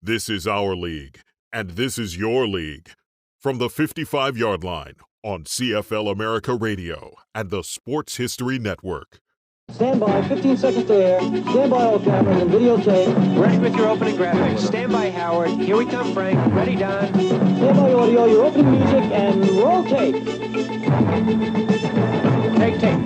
This is our league, and this is your league. From the 55-yard line on CFL America Radio and the Sports History Network. Stand by, 15 seconds to air. Stand by all cameras and videotape. Ready with your opening graphics. Stand by, Howard. Here we come, Frank. Ready, Don. Stand by audio, your opening music, and roll tape. Take tape.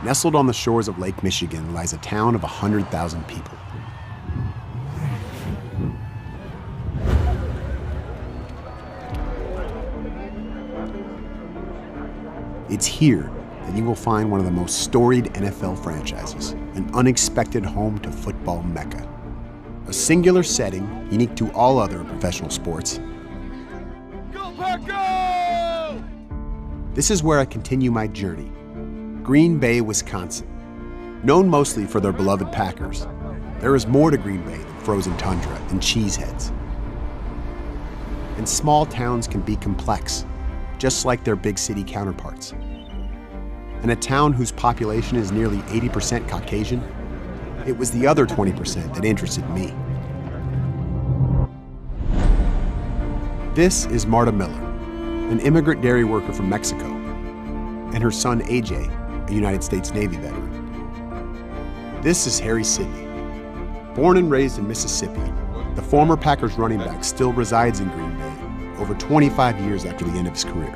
Nestled on the shores of Lake Michigan lies a town of 100,000 people. It's here that you will find one of the most storied NFL franchises, an unexpected home to football mecca. A singular setting unique to all other professional sports. Go Pack, go! This is where I continue my journey. Green Bay, Wisconsin. Known mostly for their beloved Packers, there is more to Green Bay than frozen tundra and cheeseheads. And small towns can be complex, just like their big city counterparts. In a town whose population is nearly 80% Caucasian, it was the other 20% that interested me. This is Marta Miller, an immigrant dairy worker from Mexico, and her son AJ, a United States Navy veteran. This is Harry Sidney. Born and raised in Mississippi, the former Packers running back still resides in Green Bay over 25 years after the end of his career.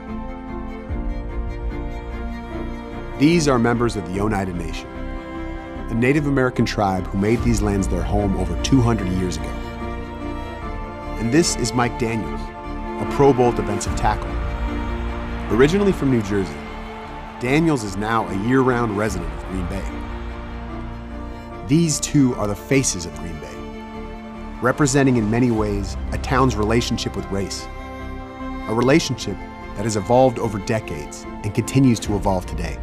These are members of the Oneida Nation, a Native American tribe who made these lands their home over 200 years ago. And this is Mike Daniels, a Pro Bowl defensive tackle. Originally from New Jersey, Daniels is now a year-round resident of Green Bay. These two are the faces of Green Bay, representing in many ways a town's relationship with race, a relationship that has evolved over decades and continues to evolve today.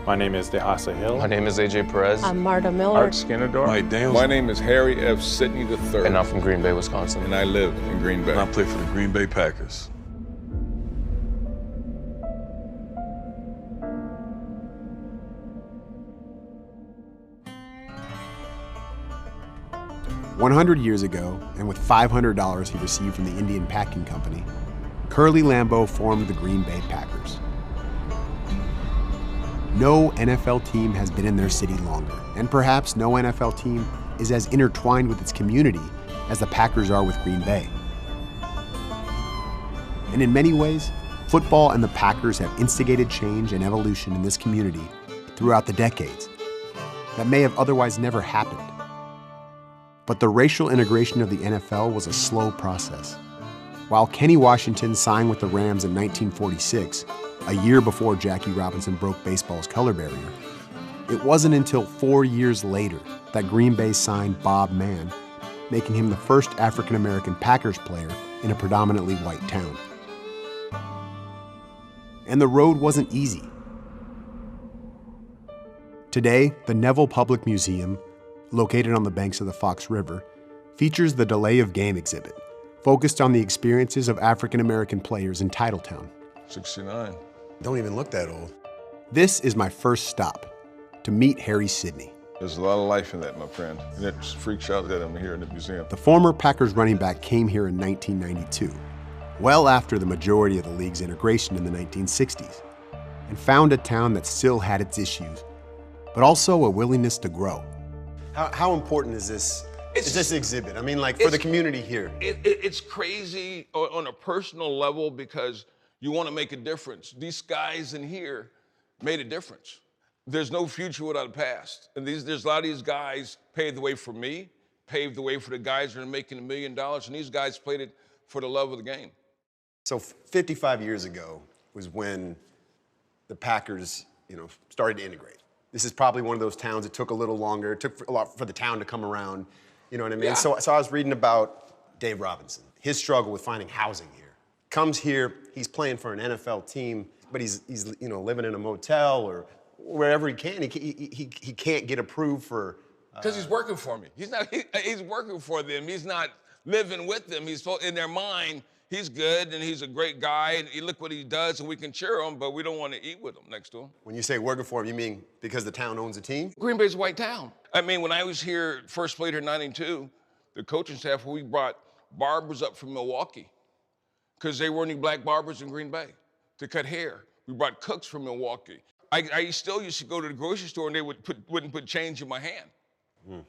My name is Dehasa Hill. My name is AJ Perez. I'm Marta Miller. Art Skinnerdorf. Mike Daniels. My name is Harry F. Sidney III. And I'm from Green Bay, Wisconsin. And I live in Green Bay. And I play for the Green Bay Packers. $100 years ago, and with $500 he received from the Indian Packing Company, Curly Lambeau formed the Green Bay Packers. No NFL team has been in their city longer, and perhaps no NFL team is as intertwined with its community as the Packers are with Green Bay. And in many ways, football and the Packers have instigated change and evolution in this community throughout the decades that may have otherwise never happened. But the racial integration of the NFL was a slow process. While Kenny Washington signed with the Rams in 1946, a year before Jackie Robinson broke baseball's color barrier, it wasn't until 4 years later that Green Bay signed Bob Mann, making him the first African-American Packers player in a predominantly white town. And the road wasn't easy. Today, the Neville Public Museum, located on the banks of the Fox River, features the Delay of Game exhibit, focused on the experiences of African-American players in Titletown. 69. Don't even look that old. This is my first stop, to meet Harry Sidney. There's a lot of life in that, my friend. And it freaks out that I'm here in the museum. The former Packers running back came here in 1992, well after the majority of the league's integration in the 1960s. and found a town that still had its issues, but also a willingness to grow. How important is this exhibit? I mean, like, for the community here. It's crazy on a personal level because you want to make a difference. These guys in here made a difference. There's no future without a past. And there's a lot of these guys paved the way for me, paved the way for the guys that are making $1 million, and these guys played it for the love of the game. So 55 years ago was when the Packers, started to integrate. This is probably one of those towns that took a little longer. It took a lot for the town to come around. You know what I mean? Yeah. So I was reading about Dave Robinson, his struggle with finding housing here. Comes here, he's playing for an NFL team, but he's living in a motel or wherever he can. He can't get approved for. Because he's working for me. He's working for them. He's not living with them. He's in their mind. He's good and he's a great guy and you look what he does and we can cheer him, but we don't want to eat with him next to him. When you say working for him, you mean because the town owns a team? Green Bay's a white town. I mean, when I was here, first played here in '92, the coaching staff, we brought barbers up from Milwaukee because there weren't any black barbers in Green Bay to cut hair. We brought cooks from Milwaukee. I still used to go to the grocery store and they wouldn't put change in my hand. In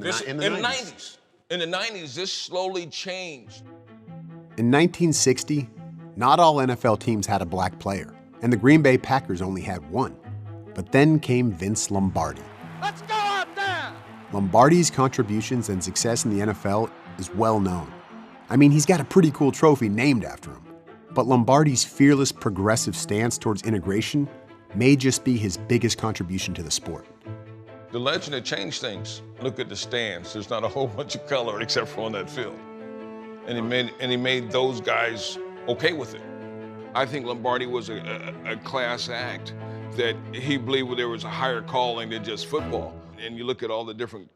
the 90s. In the 90s, this slowly changed. In 1960, not all NFL teams had a black player, and the Green Bay Packers only had one. But then came Vince Lombardi. Let's go out there! Lombardi's contributions and success in the NFL is well known. I mean, he's got a pretty cool trophy named after him. But Lombardi's fearless, progressive stance towards integration may just be his biggest contribution to the sport. The legend had changed things. Look at the stands. There's not a whole bunch of color except for on that field. And he made those guys okay with it. I think Lombardi was a class act that he believed there was a higher calling than just football. And you look at all the different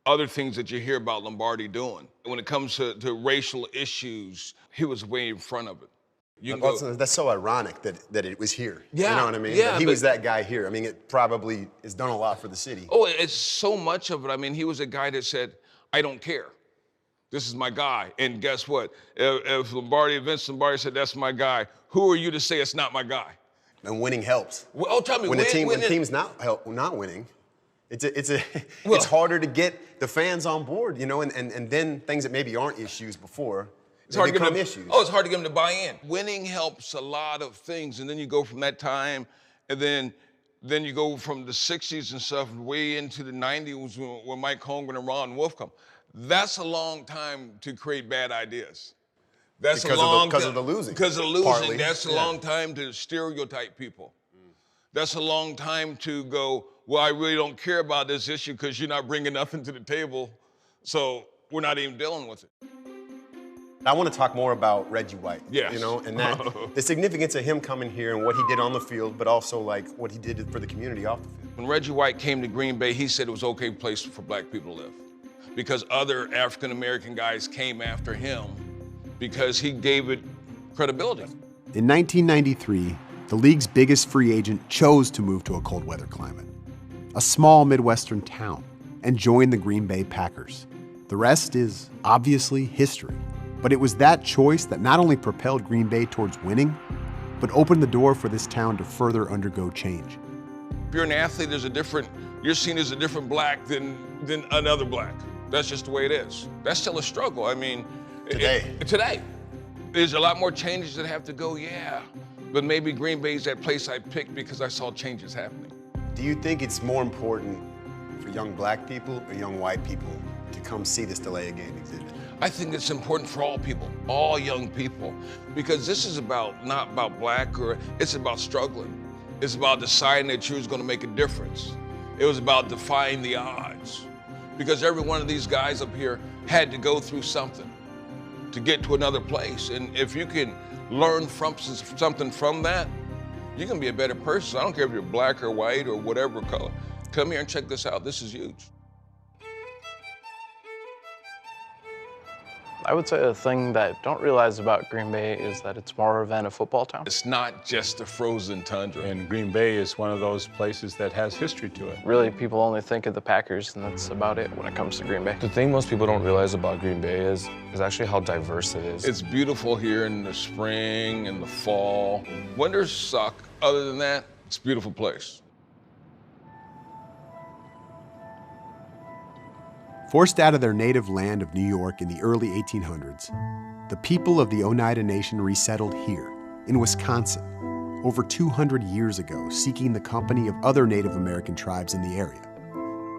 other things that you hear about Lombardi doing. When it comes to racial issues, he was way in front of it. That's so ironic that it was here. Yeah, you know what I mean? yeah, he was that guy here. I mean, it probably has done a lot for the city. Oh, it's so much of it. I mean, he was a guy that said, I don't care. This is my guy. And guess what? If Vince Lombardi said, that's my guy, who are you to say it's not my guy? And winning helps. Well, tell me, when team's not winning, it's harder to get the fans on board, and then things that maybe aren't issues before, it's hard become to get issues. It's hard to get them to buy in. Winning helps a lot of things, and then you go from that time, and then you go from the 60s and stuff way into the 90s when Mike Holmgren and Ron Wolf come. That's a long time to create bad ideas. That's because of the losing. Because of the losing. Partly. That's a long time to stereotype people. That's a long time to go, well, I really don't care about this issue because you're not bringing nothing to the table, so we're not even dealing with it. I want to talk more about Reggie White. Yes. And that the significance of him coming here and what he did on the field, but also like what he did for the community off the field. When Reggie White came to Green Bay, he said it was an okay place for black people to live because other African-American guys came after him because he gave it credibility. In 1993, the league's biggest free agent chose to move to a cold weather climate, a small Midwestern town, and join the Green Bay Packers. The rest is obviously history. But it was that choice that not only propelled Green Bay towards winning, but opened the door for this town to further undergo change. If you're an athlete, you're seen as a different black than another black. That's just the way it is. That's still a struggle. I mean, today. There's a lot more changes that have to go, yeah. But maybe Green Bay's that place I picked because I saw changes happening. Do you think it's more important for young black people or young white people to come see this delay of game exhibit? I think it's important for all people, all young people, because this is not about black it's about struggling. It's about deciding that you was gonna make a difference. It was about defying the odds. Because every one of these guys up here had to go through something to get to another place. And if you can learn something from that, you can be a better person. I don't care if you're black or white or whatever color. Come here and check this out. This is huge. I would say the thing that I don't realize about Green Bay is that it's more than a football town. It's not just a frozen tundra. And Green Bay is one of those places that has history to it. Really, people only think of the Packers, and that's about it when it comes to Green Bay. The thing most people don't realize about Green Bay is actually how diverse it is. It's beautiful here in the spring and the fall. Winters suck. Other than that, it's a beautiful place. Forced out of their native land of New York in the early 1800s, the people of the Oneida Nation resettled here, in Wisconsin, over 200 years ago, seeking the company of other Native American tribes in the area.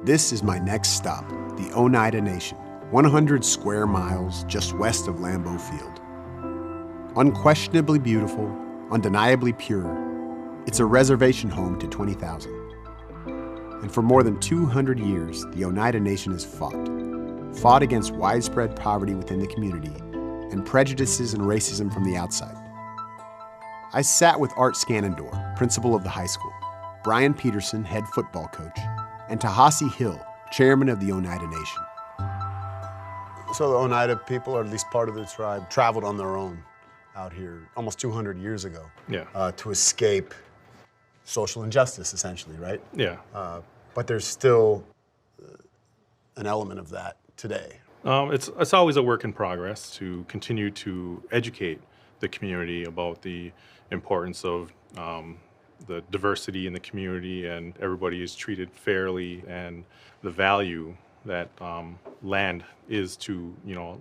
This is my next stop, the Oneida Nation, 100 square miles just west of Lambeau Field. Unquestionably beautiful, undeniably pure, it's a reservation home to 20,000. And for more than 200 years, the Oneida Nation has fought against widespread poverty within the community and prejudices and racism from the outside. I sat with Art Scannendor, principal of the high school, Brian Peterson, head football coach, and Tahasi Hill, chairman of the Oneida Nation. So the Oneida people, or at least part of the tribe, traveled on their own out here almost 200 years ago to escape social injustice, essentially, right? Yeah. But there's still an element of that today. It's always a work in progress to continue to educate the community about the importance of the diversity in the community, and everybody is treated fairly, and the value that land is to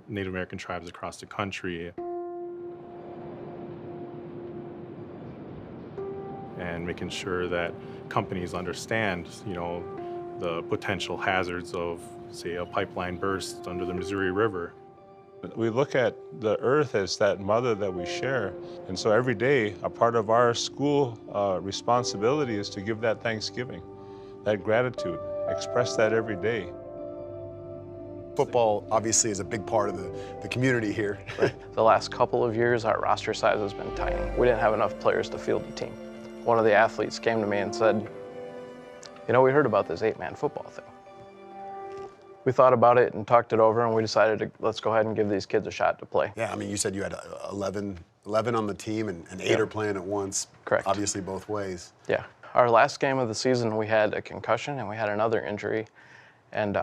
Native American tribes across the country. And making sure that companies understand, the potential hazards of, say, a pipeline burst under the Missouri River. We look at the earth as that mother that we share. And so every day, a part of our school responsibility is to give that thanksgiving, that gratitude, express that every day. Football obviously is a big part of the community here. Right? The last couple of years, our roster size has been tiny. We didn't have enough players to field the team. One of the athletes came to me and said, we heard about this 8-man football thing. We thought about it and talked it over, and we decided let's go ahead and give these kids a shot to play. Yeah, I mean, you said you had 11 on the team, and 8 are playing at once. Correct. Obviously both ways. Yeah. Our last game of the season, we had a concussion and we had another injury, and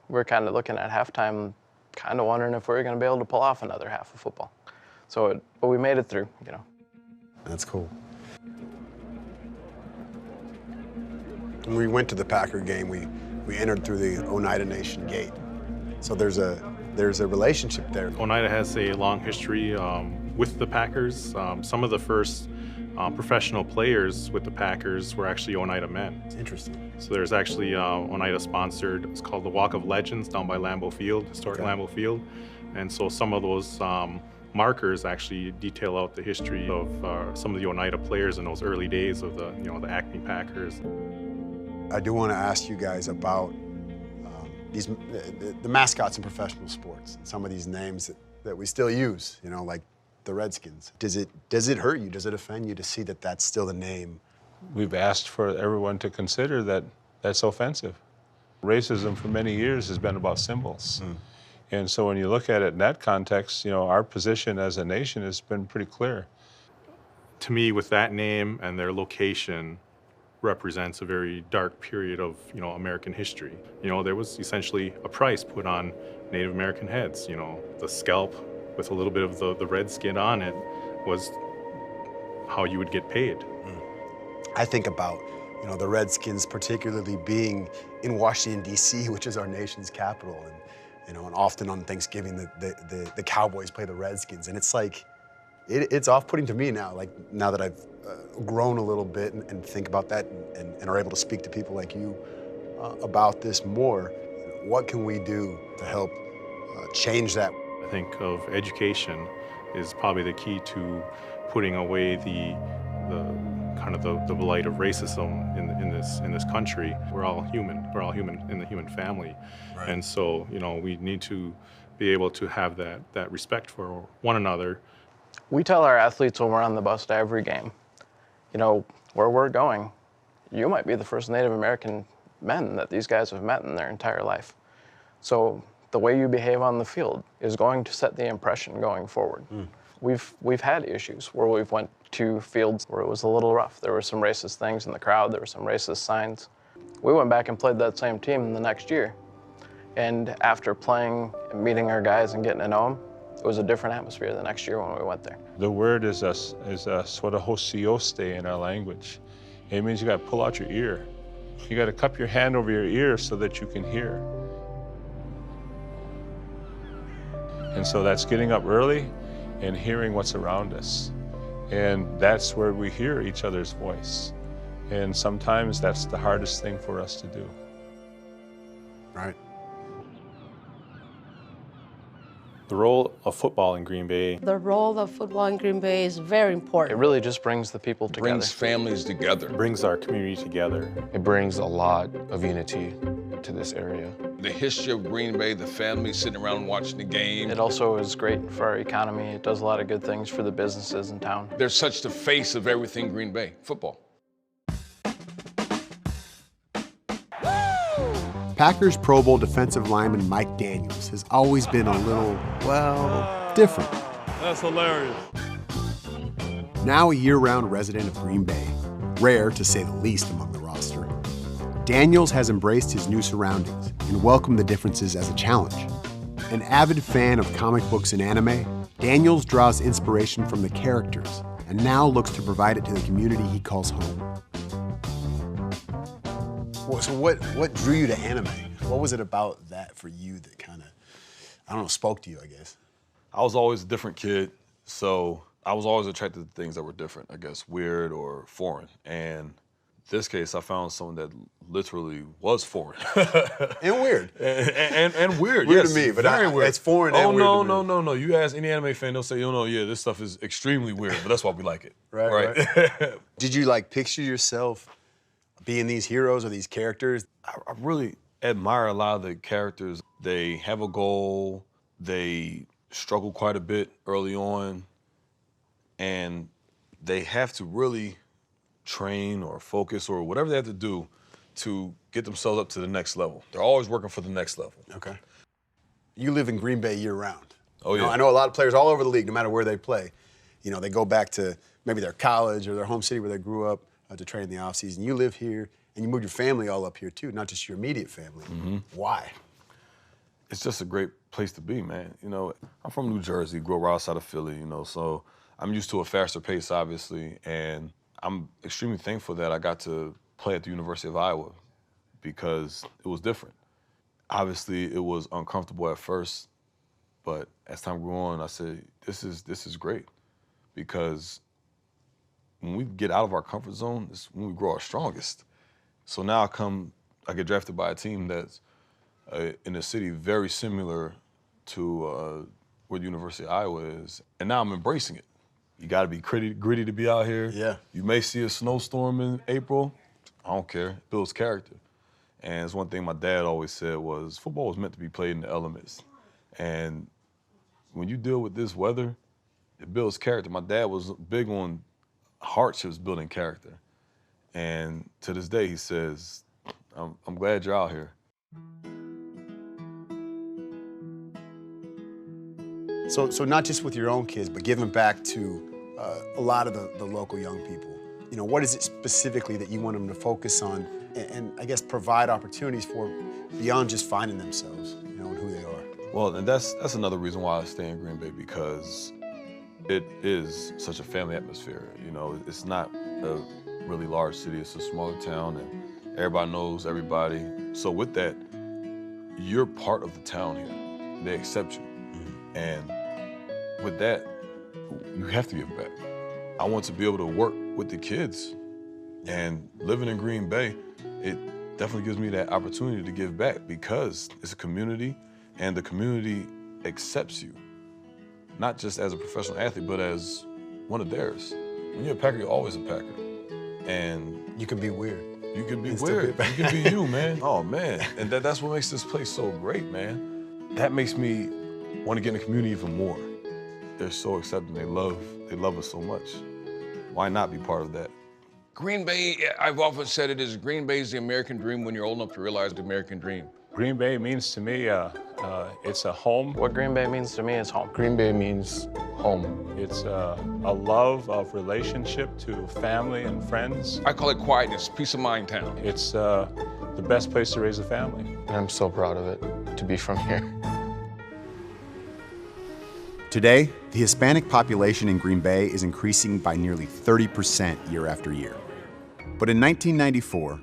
we're kind of looking at halftime, kind of wondering if we were going to be able to pull off another half of football. But we made it through, That's cool. When we went to the Packer game, we entered through the Oneida Nation gate. So there's a relationship there. Oneida has a long history with the Packers. Some of the first professional players with the Packers were actually Oneida men. Interesting. So there's actually Oneida sponsored, it's called the Walk of Legends down by Lambeau Field, historic Lambeau Field. And so some of those markers actually detail out the history of some of the Oneida players in those early days of the Acme Packers. I do want to ask you guys about the mascots in professional sports. Some of these names that we still use, like the Redskins. Does it hurt you? Does it offend you to see that that's still the name? We've asked for everyone to consider that that's offensive. Racism for many years has been about symbols. And so when you look at it in that context, our position as a nation has been pretty clear. To me, with that name and their location, represents a very dark period of American history. There was essentially a price put on Native American heads. The scalp with a little bit of the red skin on it was how you would get paid. I think about the Redskins particularly being in Washington, D.C., which is our nation's capital, and often on Thanksgiving the Cowboys play the Redskins, and it's like it's off-putting to me now. Like now that I've grown a little bit and think about that and are able to speak to people like you about this more, what can we do to help change that? I think of education is probably the key to putting away the blight of racism in this country. We're all human. We're all human in the human family, right. And so we need to be able to have that respect for one another. We tell our athletes when we're on the bus to every game, where we're going, you might be the first Native American men that these guys have met in their entire life. So the way you behave on the field is going to set the impression going forward. We've had issues where we've went to fields where it was a little rough. There were some racist things in the crowd, there were some racist signs. We went back and played that same team the next year. And after playing and meeting our guys and getting to know them, it was a different atmosphere the next year when we went there. The word is a swadahosioste in our language. It means you got to pull out your ear. You got to cup your hand over your ear so that you can hear. And so that's getting up early and hearing what's around us. And that's where we hear each other's voice. And sometimes that's the hardest thing for us to do. Right. The role of football in Green Bay. The role of football in Green Bay is very important. It really just brings the people together. Brings families together. Brings our community together. It brings a lot of unity to this area. The history of Green Bay, the family sitting around watching the game. It also is great for our economy. It does a lot of good things for the businesses in town. They're such the face of everything Green Bay, football. Packers Pro Bowl defensive lineman Mike Daniels has always been a little, well, different. That's hilarious. Now a year-round resident of Green Bay, rare to say the least among the roster, Daniels has embraced his new surroundings and welcomed the differences as a challenge. An avid fan of comic books and anime, Daniels draws inspiration from the characters and now looks to provide it to the community he calls home. So what drew you to anime? What was it about that for you that kind of, I don't know, spoke to you, I guess? I was always a different kid, so I was always attracted to things that were different, I guess, weird or foreign. And in this case, I found someone that literally was foreign. And weird. And weird, Weird yes. to me, but very weird. it's foreign and weird to me. No. You ask any anime fan, they'll say, yeah, this stuff is extremely weird, but that's why we like it. Right. Did you, picture yourself being these heroes or these characters? I really admire a lot of the characters. They have a goal, they struggle quite a bit early on, and they have to really train or focus or whatever they have to do to get themselves up to the next level. They're always working for the next level. Okay. You live in Green Bay year-round. Oh, yeah. I know a lot of players all over the league, no matter where they play, they go back to maybe their college or their home city where they grew up to train in the offseason. You live here, and you moved your family all up here, too, not just your immediate family. Mm-hmm. Why? It's just a great place to be, man. I'm from New Jersey, grew up right outside of Philly, so I'm used to a faster pace, obviously, and I'm extremely thankful that I got to play at the University of Iowa because it was different. Obviously, it was uncomfortable at first, but as time grew on, I said, this is great because when we get out of our comfort zone, it's when we grow our strongest. So now I get drafted by a team that's in a city very similar to where the University of Iowa is, and now I'm embracing it. You got to be gritty to be out here. Yeah. You may see a snowstorm in April. I don't care. It builds character. And it's one thing my dad always said was football was meant to be played in the elements. And when you deal with this weather, it builds character. My dad was big on hardships building character. And to this day, he says, I'm glad you're out here. So not just with your own kids, but giving back to a lot of the local young people. What is it specifically that you want them to focus on and I guess provide opportunities for beyond just finding themselves, and who they are? Well, and that's another reason why I stay in Green Bay, because it is such a family atmosphere. It's not a really large city, it's a smaller town, and everybody knows everybody. So with that, you're part of the town here. They accept you. And with that, you have to give back. I want to be able to work with the kids, and living in Green Bay, it definitely gives me that opportunity to give back because it's a community, and the community accepts you, not just as a professional athlete, but as one of theirs. When you're a Packer, you're always a Packer. And you can be weird. You can be weird. You can be you, man. Oh, man. And that's what makes this place so great, man. That makes me want to get in the community even more. They're so accepting. They love us so much. Why not be part of that? Green Bay, I've often said it is Green Bay is the American dream when you're old enough to realize the American dream. Green Bay means to me, it's a home. What Green Bay means to me is home. Green Bay means home. It's a love of relationship to family and friends. I call it quietness, peace of mind town. It's the best place to raise a family. And I'm so proud of it, to be from here. Today, the Hispanic population in Green Bay is increasing by nearly 30% year after year. But in 1994,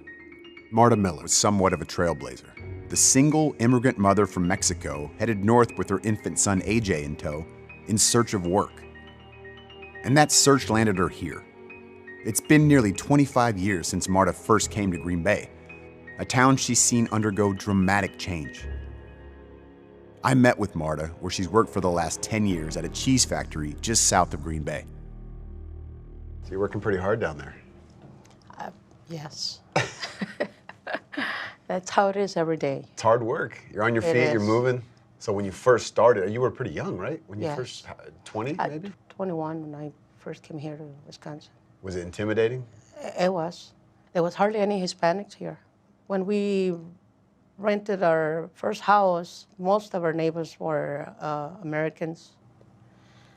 Marta Miller was somewhat of a trailblazer. The single immigrant mother from Mexico headed north with her infant son AJ in tow in search of work. And that search landed her here. It's been nearly 25 years since Marta first came to Green Bay, a town she's seen undergo dramatic change. I met with Marta, where she's worked for the last 10 years at a cheese factory just south of Green Bay. So you're working pretty hard down there. Yes. That's how it is every day. It's hard work. You're on your feet, you're moving. So when you first started, you were pretty young, right? When you first, 20 maybe? 21 when I first came here to Wisconsin. Was it intimidating? It was. There was hardly any Hispanics here. When we rented our first house, most of our neighbors were Americans.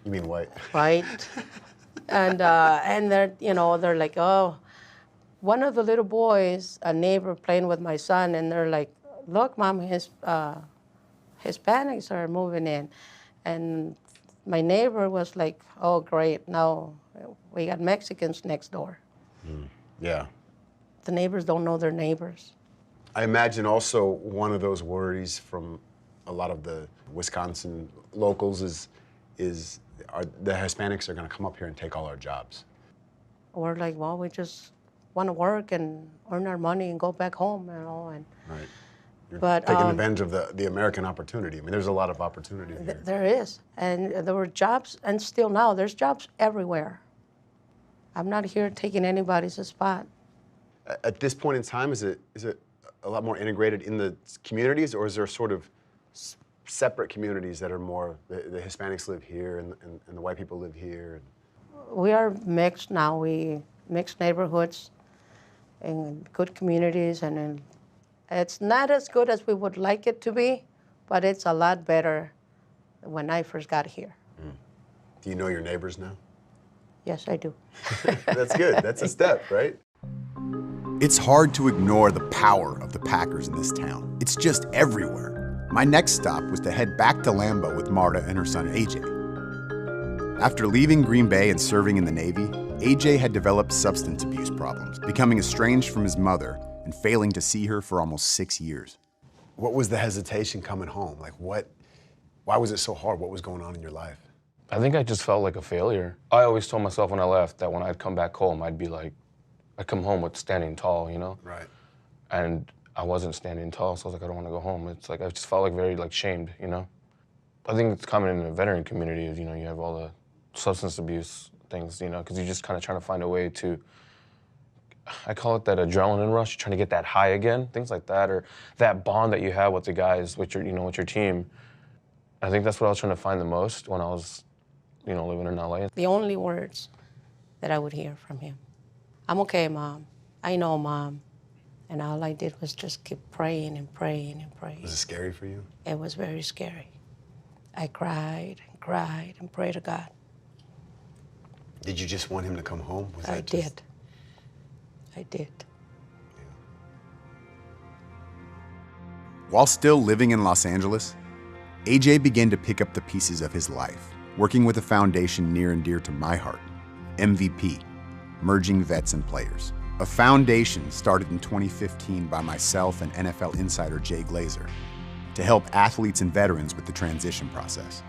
You mean white? Right. and they're like, oh, one of the little boys, a neighbor playing with my son, and they're like, look, Mom, Hispanics are moving in. And my neighbor was like, oh, great, now we got Mexicans next door. Yeah. The neighbors don't know their neighbors. I imagine also one of those worries from a lot of the Wisconsin locals is the Hispanics are going to come up here and take all our jobs. We're like, well, we just want to work and earn our money and go back home, And Right. You're but taking advantage of the American opportunity. I mean, there's a lot of opportunity here. There is, and there were jobs, and still now there's jobs everywhere. I'm not here taking anybody's spot. At this point in time, is it a lot more integrated in the communities, or is there sort of separate communities that are more, the Hispanics live here and the white people live here? We are mixed now. We mixed neighborhoods and good communities, and it's not as good as we would like it to be, but it's a lot better than when I first got here. Do you know your neighbors now? Yes, I do. That's good. That's a step, right? It's hard to ignore the power of the Packers in this town. It's just everywhere. My next stop was to head back to Lambeau with Marta and her son AJ. After leaving Green Bay and serving in the Navy, AJ had developed substance abuse problems, becoming estranged from his mother and failing to see her for almost 6 years. What was the hesitation coming home? Like why was it so hard? What was going on in your life? I think I just felt like a failure. I always told myself when I left that when I'd come back home, I'd come home with standing tall, Right. And I wasn't standing tall, so I was like, I don't want to go home. It's like, I just felt like very shamed, I think it's common in the veteran community is, you have all the substance abuse things, because you're just kind of trying to find a way to, I call it that adrenaline rush, trying to get that high again, things like that, or that bond that you have with the guys, with your, with your team. I think that's what I was trying to find the most when I was, living in LA. The only words that I would hear from him, I'm okay, Mom. I know, Mom. And all I did was just keep praying and praying and praying. Was it scary for you? It was very scary. I cried and cried and prayed to God. Did you just want him to come home? I did. I did. While still living in Los Angeles, AJ began to pick up the pieces of his life, working with a foundation near and dear to my heart, MVP, Merging Vets and Players. A foundation started in 2015 by myself and NFL insider Jay Glazer to help athletes and veterans with the transition process.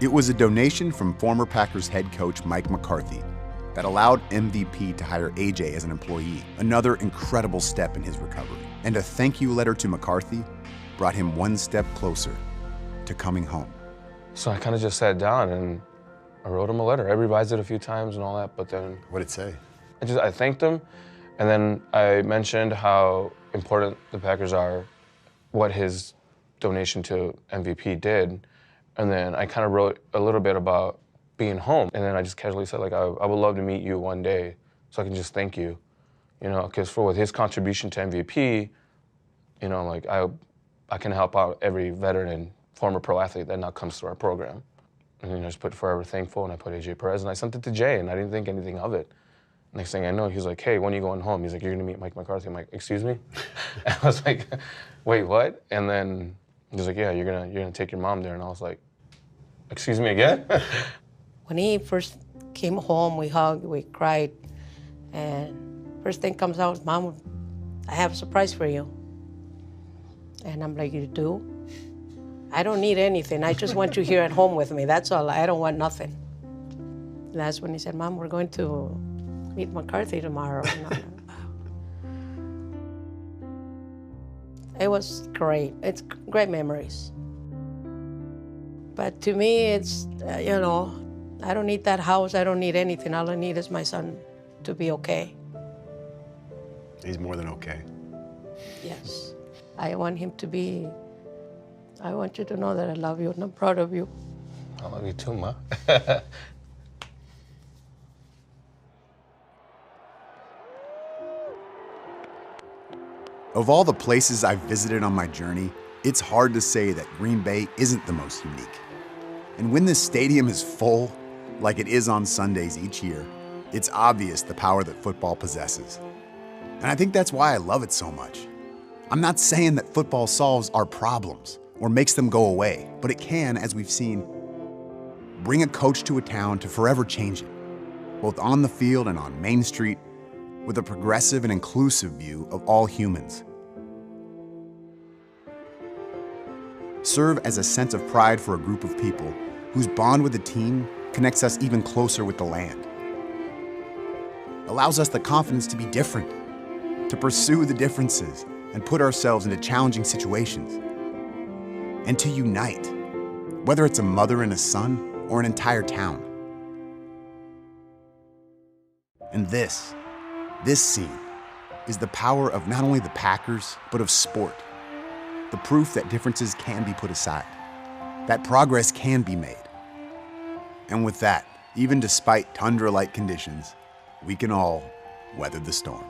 It was a donation from former Packers head coach Mike McCarthy that allowed MVP to hire AJ as an employee, another incredible step in his recovery. And a thank you letter to McCarthy brought him one step closer to coming home. So I kind of just sat down and I wrote him a letter. I revised it a few times and all that, but then... What did it say? I thanked him, and then I mentioned how important the Packers are, what his donation to MVP did, and then I kind of wrote a little bit about being home, and then I just casually said, I would love to meet you one day so I can just thank you, because with his contribution to MVP, You know, like I can help out every veteran and former pro athlete that now comes through our program. And you know, just put Forever Thankful, and I put AJ Perez, and I sent it to Jay, and I didn't think anything of it. Next thing I know, he's like, hey, when are you going home? He's like, you're gonna meet Mike McCarthy. I'm like, excuse me? And I was like, wait, what? And then he's like, yeah, you're gonna take your mom there. And I was like, excuse me again? When he first came home, we hugged, we cried, and first thing comes out, Mom, I have a surprise for you. And I'm like, you do? I don't need anything. I just want you here at home with me. That's all. I don't want nothing. And that's when he said, Mom, we're going to meet McCarthy tomorrow. It was great. It's great memories. But to me, it's, you know, I don't need that house. I don't need anything. All I need is my son to be okay. He's more than okay. Yes. I want him to be, I want you to know that I love you and I'm proud of you. I love you too, Ma. Of all the places I've visited on my journey, it's hard to say that Green Bay isn't the most unique. And when this stadium is full, like it is on Sundays each year, it's obvious the power that football possesses. And I think that's why I love it so much. I'm not saying that football solves our problems or makes them go away, but it can, as we've seen, bring a coach to a town to forever change it, both on the field and on Main Street, with a progressive and inclusive view of all humans. Serve as a sense of pride for a group of people whose bond with the team connects us even closer with the land. Allows us the confidence to be different, to pursue the differences and put ourselves into challenging situations, and to unite, whether it's a mother and a son or an entire town. And this scene is the power of not only the Packers, but of sport. The proof that differences can be put aside, that progress can be made. And with that, even despite tundra-like conditions, we can all weather the storm.